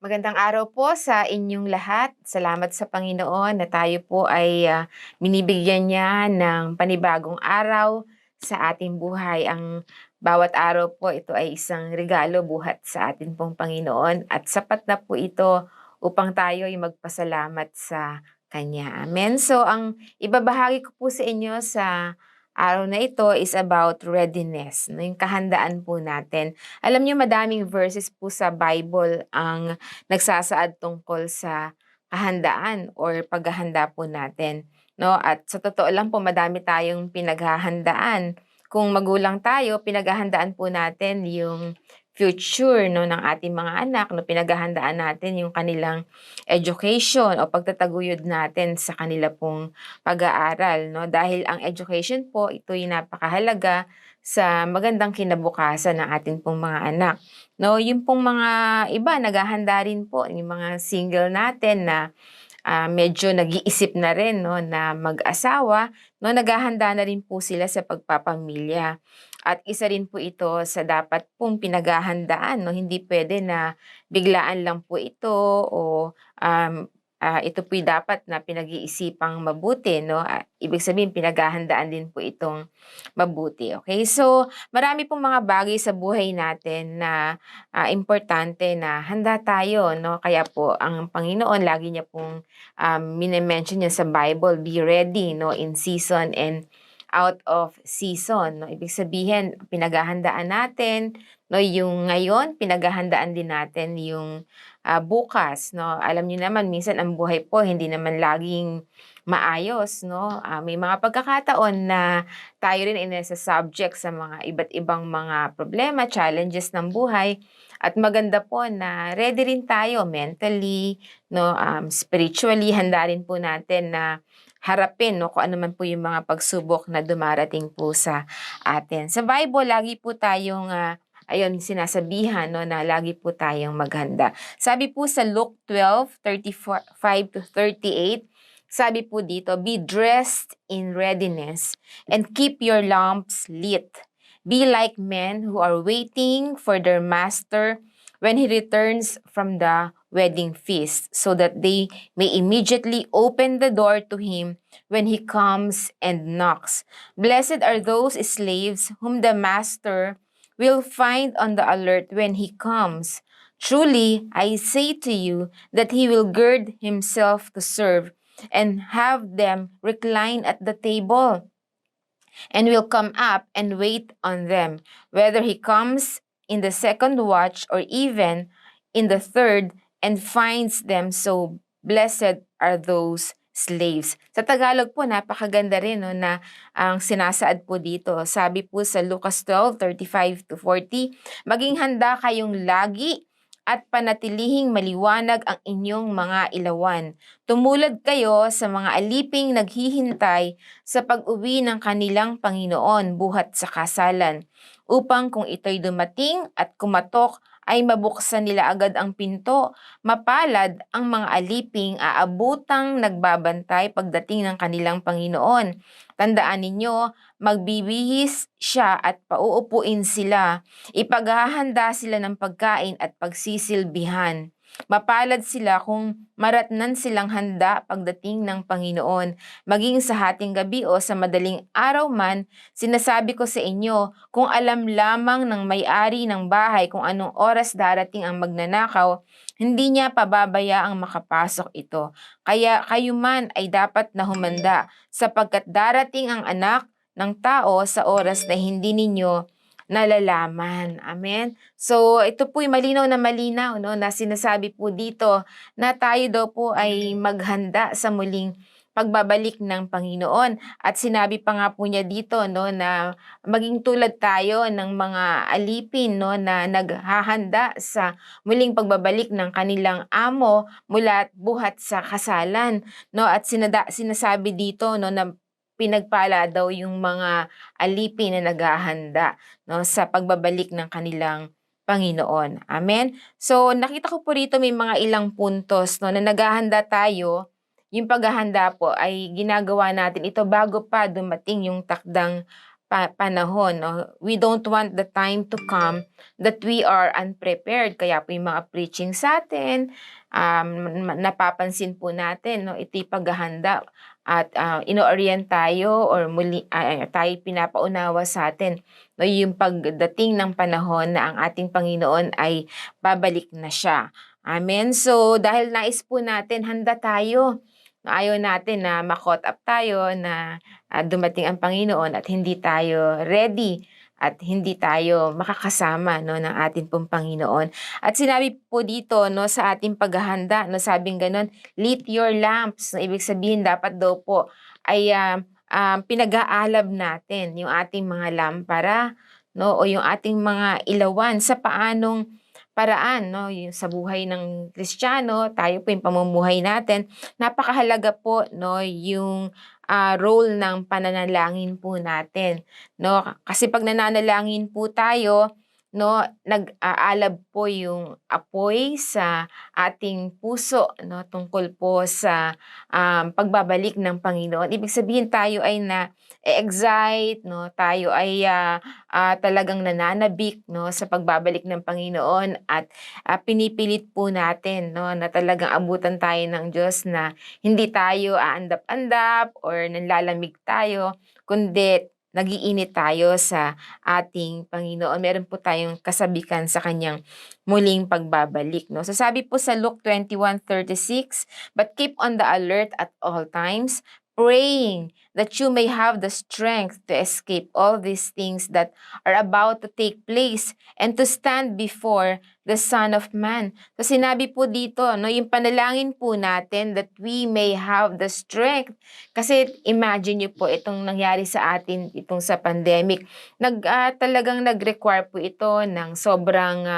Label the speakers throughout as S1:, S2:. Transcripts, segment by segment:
S1: Magandang araw po sa inyong lahat. Salamat sa Panginoon na tayo po ay binibigyan niya ng panibagong araw sa ating buhay. Ang bawat araw po ito ay isang regalo buhat sa atin pong Panginoon at sapat na po ito upang tayo ay magpasalamat sa Kanya. Amen. So ang ibabahagi ko po sa inyo sa araw na ito is about readiness, no? Yung kahandaan po natin. Alam niyo madaming verses po sa Bible ang nagsasaad tungkol sa kahandaan or paghahanda po natin, 'no? At sa totoo lang po madami tayong pinaghahandaan. Kung magulang tayo, pinaghahandaan po natin yung future, 'no, ng ating mga anak, 'no? Pinaghahandaan natin yung kanilang education o pagtataguyod natin sa kanila pong pag-aaral, 'no? Dahil ang education po, ito'y napakahalaga sa magandang kinabukasan ng ating pong mga anak. No, yung pong mga iba naghahanda rin po, yung mga single natin na, medyo nag-iisip na rin 'no, na mag-asawa 'no, naghahanda na rin po sila sa pagpapamilya. At isa rin po ito sa dapat pong pinaghahandaan 'no, hindi puwede na biglaan lang po ito o, ito po'y dapat na pinag-iisipang mabuti 'no, ibig sabihin pinaghahandaan din po itong mabuti, okay. So, marami pong mga bagay sa buhay natin na importante na handa tayo 'no, kaya po ang Panginoon lagi niya pong, mine-mention niya sa Bible, "Be ready 'no, in season and out of season." 'No, ibig sabihin pinaghahandaan natin 'no, yung ngayon pinaghahandaan din natin yung, bukas 'no. Alam niyo naman minsan ang buhay po hindi naman laging maayos 'no, may mga pagkakataon na tayo rin ay nasa-subject sa mga iba't ibang mga problema, challenges ng buhay at maganda po na ready rin tayo mentally 'no, spiritually handa rin po natin na harapin 'no, kung ano man po yung mga pagsubok na dumarating po sa atin. Sa Bible lagi po tayong, ayun sinasabihan 'no, na lagi po tayong maghanda. Sabi po sa Luke 12:35-38, sabi po dito, "Be dressed in readiness and keep your lamps lit. Be like men who are waiting for their master when he returns from the wedding feast, so that they may immediately open the door to him when he comes and knocks. Blessed are those slaves whom the master will find on the alert when he comes. Truly, I say to you that he will gird himself to serve and have them recline at the table, and will come up and wait on them, whether he comes in the second watch or even in the third, and finds them so. Blessed are those slaves." Sa Tagalog po, napakaganda rin no, na ang sinasaad po dito. Sabi po sa Lucas 12:35-40, "Maging handa kayong lagi at panatilihing maliwanag ang inyong mga ilawan. Tumulad kayo sa mga aliping naghihintay sa pag-uwi ng kanilang Panginoon buhat sa kasalan, upang kung ito'y dumating at kumatok, ay mabuksan nila agad ang pinto. Mapalad ang mga aliping aabutang nagbabantay pagdating ng kanilang Panginoon. Tandaan ninyo, magbibihis siya at pauupuin sila. Ipaghahanda sila ng pagkain at pagsisilbihan. Mapalad sila kung maratnan silang handa pagdating ng Panginoon. Maging sa hating gabi o sa madaling araw man, sinasabi ko sa inyo, kung alam lamang ng may-ari ng bahay kung anong oras darating ang magnanakaw, hindi niya pababayaang makapasok ito. Kaya kayo man ay dapat na humanda, sapagkat darating ang anak ng tao sa oras na hindi ninyo nalalaman." Amen. So, ito po'y malinaw na malinaw 'no, na sinasabi po dito na tayo daw po ay maghanda sa muling pagbabalik ng Panginoon. At sinabi pa nga po niya dito 'no, na maging tulad tayo ng mga alipin 'no, na naghahanda sa muling pagbabalik ng kanilang amo mula buhat sa kasalan 'no. At sinasabi dito 'no, na pinagpala daw yung mga alipin na naghahanda 'no, sa pagbabalik ng kanilang Panginoon. Amen. So, nakita ko po rito may mga ilang puntos 'no, na naghahanda tayo. Yung paghahanda po ay ginagawa natin ito bago pa dumating yung takdang panahon, 'no. We don't want the time to come that we are unprepared. Kaya po yung mga preaching sa'tin, napapansin po natin, 'no, ito'y paghahanda at, ino-orient tayo or muli tayo'y pinapaunawa sa'tin, 'no, yung pagdating ng panahon na ang ating Panginoon ay babalik na siya. Amen. So, dahil nais po natin handa tayo, ayaw natin na ma-caught up tayo na dumating ang Panginoon at hindi tayo ready at hindi tayo makakasama, 'no, ng ating pong Panginoon. At sinabi po dito, 'no, sa ating paghahanda, 'no, sabing gano'n, "Lit your lamps." No, ibig sabihin dapat daw po ay, pinag-aalab natin yung ating mga lampara, 'no, o yung ating mga ilawan sa paanong paraan, 'no, yung sa buhay ng Kristiyano, tayo po yung pamumuhay natin, napakahalaga po, 'no, yung role ng pananalangin po natin, 'no. Kasi 'pag nananalangin po tayo, 'no, nag-aalab po yung apoy sa ating puso, 'no, tungkol po sa, pagbabalik ng Panginoon. Ibig sabihin tayo ay na-e-excite, 'no, tayo ay, talagang nananabik, 'no, sa pagbabalik ng Panginoon at, pinipilit po natin, 'no, na talagang abutan tayo ng Diyos na hindi tayo aandap-andap or nanlalamig tayo, kundi nag-iinit tayo sa ating Panginoon. Meron po tayong kasabikan sa kanyang muling pagbabalik, 'no. So sabi po sa Luke 21:36, "But keep on the alert at all times, praying that you may have the strength to escape all these things that are about to take place and to stand before the Son of Man." So sinabi po dito, 'no, yung panalangin po natin that we may have the strength. Kasi imagine niyo po itong nangyari sa atin, itong sa pandemic. Talagang nag-require po ito ng sobrang,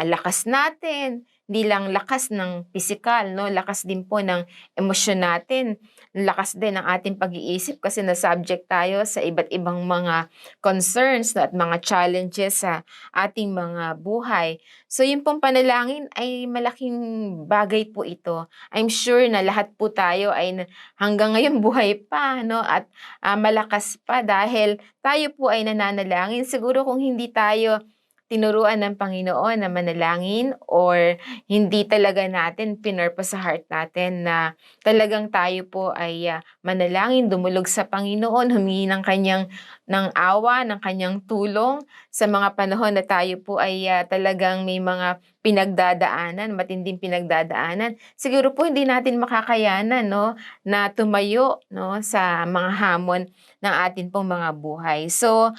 S1: lakas natin. Hindi lang lakas ng pisikal, 'no, lakas din po ng emosyon natin, lakas din ng ating pag-iisip kasi na-subject tayo sa iba't ibang mga concerns, 'no, at mga challenges sa ating mga buhay. So yung pong panalangin ay malaking bagay po ito. I'm sure na lahat po tayo ay hanggang ngayon buhay pa, 'no, at, malakas pa dahil tayo po ay nananalangin. Siguro kung hindi tayo tinuruan ng Panginoon na manalangin or hindi talaga natin pinurpose sa heart natin na talagang tayo po ay, manalangin, dumulog sa Panginoon, humingi ng awa, ng kanyang tulong sa mga panahon na tayo po ay, talagang may mga pinagdadaanan, matinding pinagdadaanan. Siguro po hindi natin makakayanan, 'no, na tumayo, 'no, sa mga hamon ng atin pong mga buhay. So,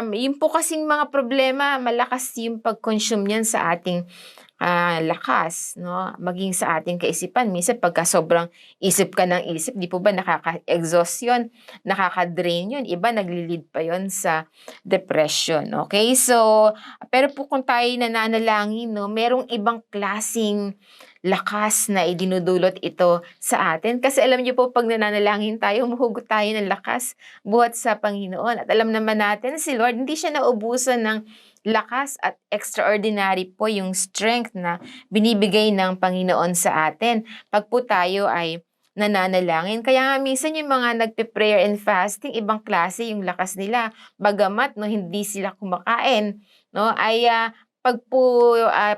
S1: yun po kasing mga problema malakas yung pag-consume niyan sa ating, lakas, 'no, maging sa ating kaisipan. Minsan pagka sobrang isip ka ng isip, 'di po ba nakaka-exhaust yun, nakaka-drain yun, iba nagli-lead pa yun sa depression, okay. So, pero po kung tayo'y nananalangin, 'no, merong ibang klaseng lakas na idinudulot ito sa atin. Kasi alam niyo po 'pag nananalangin tayo, humuhugot tayo ng lakas buhat sa Panginoon at alam naman natin si Lord hindi siya nauubusan ng lakas at extraordinary po yung strength na binibigay ng Panginoon sa atin 'pag po tayo ay nananalangin. Kaya nga minsan yung mga nagpe-prayer and fasting, ibang klase yung lakas nila. Bagamat 'no, hindi sila kumakain 'no, ay,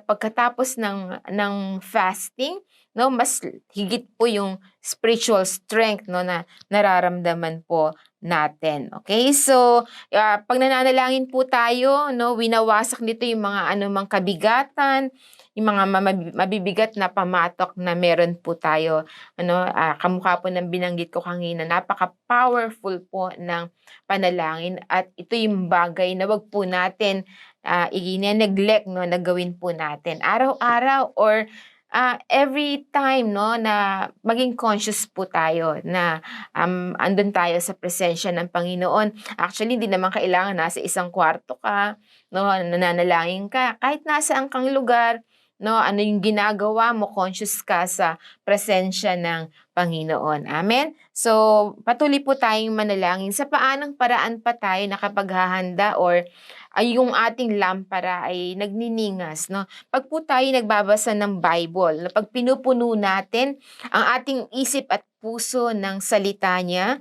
S1: pagkatapos ng fasting 'no, mas higit po yung spiritual strength 'no, na nararamdaman po natin, okay. So, 'pag nananalangin po tayo 'no, winawasak nito yung mga anumang kabigatan, yung mga mabibigat na pamatok na meron po tayo ano, kamukha po ng binanggit ko kanina, napaka-powerful po ng panalangin at ito yung bagay na 'wag po natin, ine-neglect 'no, na gawin po natin araw-araw or, every time 'no, na maging conscious po tayo na, andun tayo sa presensya ng Panginoon. Actually, hindi naman kailangan nasa isang kwarto ka 'no, nananalangin ka. Kahit nasaan kang lugar 'no, ano yung ginagawa mo, conscious ka sa presensya ng Panginoon. Amen? So, patuloy po tayong manalangin sa paanong paraan pa tayo nakapaghahanda or ay yung ating lampara ay nagniningas 'no. 'Pag po tayo nagbabasa ng Bible, na 'pag pinupuno natin ang ating isip at puso ng salita niya,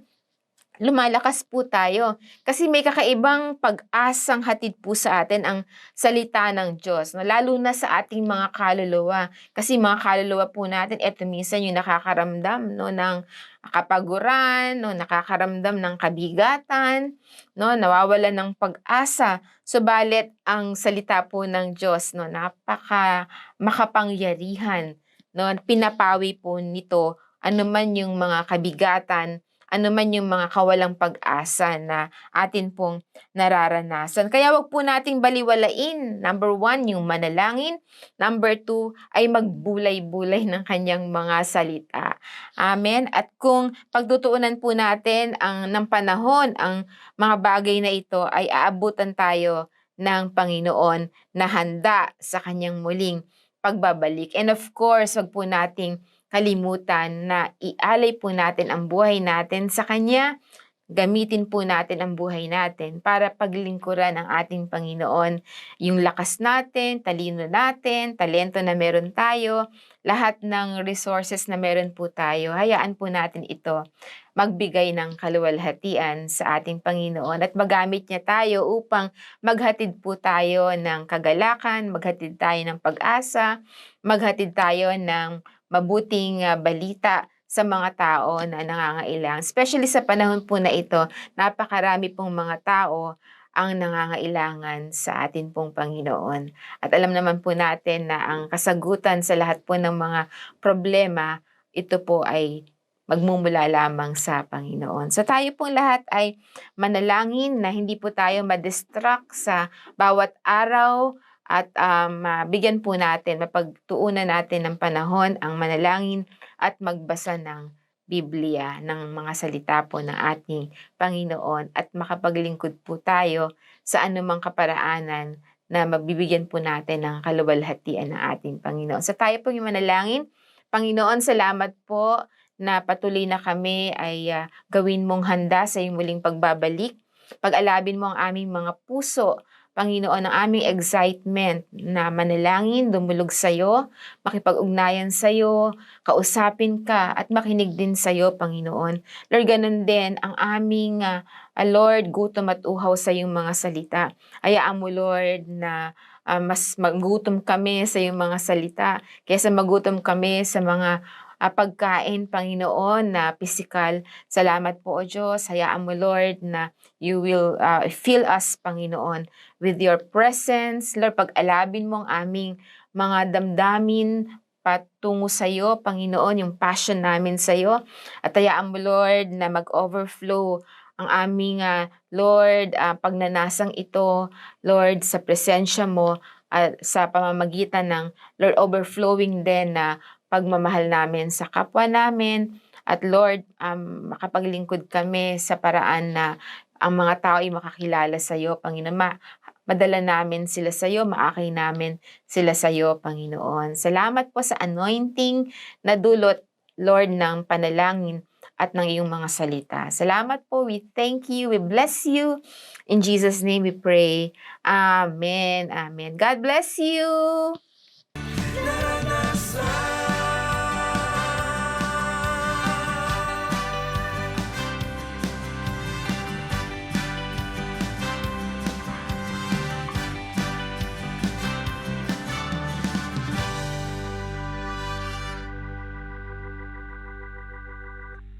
S1: lumalakas po tayo. Kasi may kakaibang pag-asang hatid po sa atin ang salita ng Diyos, no? Lalo na sa ating mga kaluluwa. Kasi mga kaluluwa po natin, eto minsan yung nakakaramdam, no, ng kapaguran, no, nakakaramdam ng kabigatan, no, nawawalan ng pag-asa. Subalit ang salita po ng Diyos, no, napaka makapangyarihan, no, pinapawi po nito anuman yung mga kabigatan, ano man yung mga kawalang pag-asa na atin pong nararanasan. Kaya wag po nating baliwalain. Number 1, yung manalangin. Number 2, ay magbulay-bulay ng kanyang mga salita. Amen. At kung pagtutuunan po natin ng panahon, ang mga bagay na ito ay aabutan tayo ng Panginoon na handa sa kanyang muling pagbabalik. And of course, wag po nating kalimutan na ialay po natin ang buhay natin sa Kanya. Gamitin po natin ang buhay natin para paglingkuran ang ating Panginoon. Yung lakas natin, talino natin, talento na meron tayo, lahat ng resources na meron po tayo, hayaan po natin ito magbigay ng kaluwalhatian sa ating Panginoon at magamit niya tayo upang maghatid po tayo ng kagalakan, maghatid tayo ng pag-asa, maghatid tayo ng mabuting balita sa mga tao na nangangailangan. Especially sa panahon po na ito, napakarami pong mga tao ang nangangailangan sa atin pong Panginoon. At alam naman po natin na ang kasagutan sa lahat po ng mga problema, ito po ay magmumula lamang sa Panginoon. So tayo pong lahat ay manalangin na hindi po tayo ma-distract sa bawat araw at bigyan po natin, mapagtuunan natin ng panahon ang manalangin at magbasa ng Biblia, ng mga salita po ng ating Panginoon at makapaglingkod po tayo sa anumang kaparaanan na mabibigyan po natin ng kaluwalhatian ng ating Panginoon. So tayo po yung manalangin. Panginoon, salamat po na patuloy na kami ay gawin mong handa sa iyong muling pagbabalik. Pag-alabin mo ang aming mga puso, Panginoon, ang aming excitement na manalangin, dumulog sa iyo, makipag-ugnayan sa iyo, kausapin ka at makinig din sa iyo, Panginoon. Lord, ganun din ang aming Lord, gutom at uhaw sa iyong mga salita. Hayaan mo, Lord, na mas magutom kami sa iyong mga salita kaysa magutom kami sa mga pagkain, Panginoon, na pisikal. Salamat po, O Diyos. Hayaan mo, Lord, na you will fill us, Panginoon, with your presence. Lord, pag-alabin mo ang aming mga damdamin patungo sa iyo, Panginoon, yung passion namin sa iyo. At hayaan mo, Lord, na mag-overflow ang aming, Lord, pagnanasang ito, Lord, sa presensya mo at sa pamamagitan ng, Lord, overflowing din na pagmamahal namin sa kapwa namin. At Lord, makapaglingkod kami sa paraan na ang mga tao ay makakilala sa iyo, Panginoon. Madala namin sila sa iyo, maakay namin sila sa iyo, Panginoon. Salamat po sa anointing na dulot, Lord, ng panalangin at ng iyong mga salita. Salamat po. We thank you. We bless you. In Jesus' name we pray. Amen. Amen. God bless you.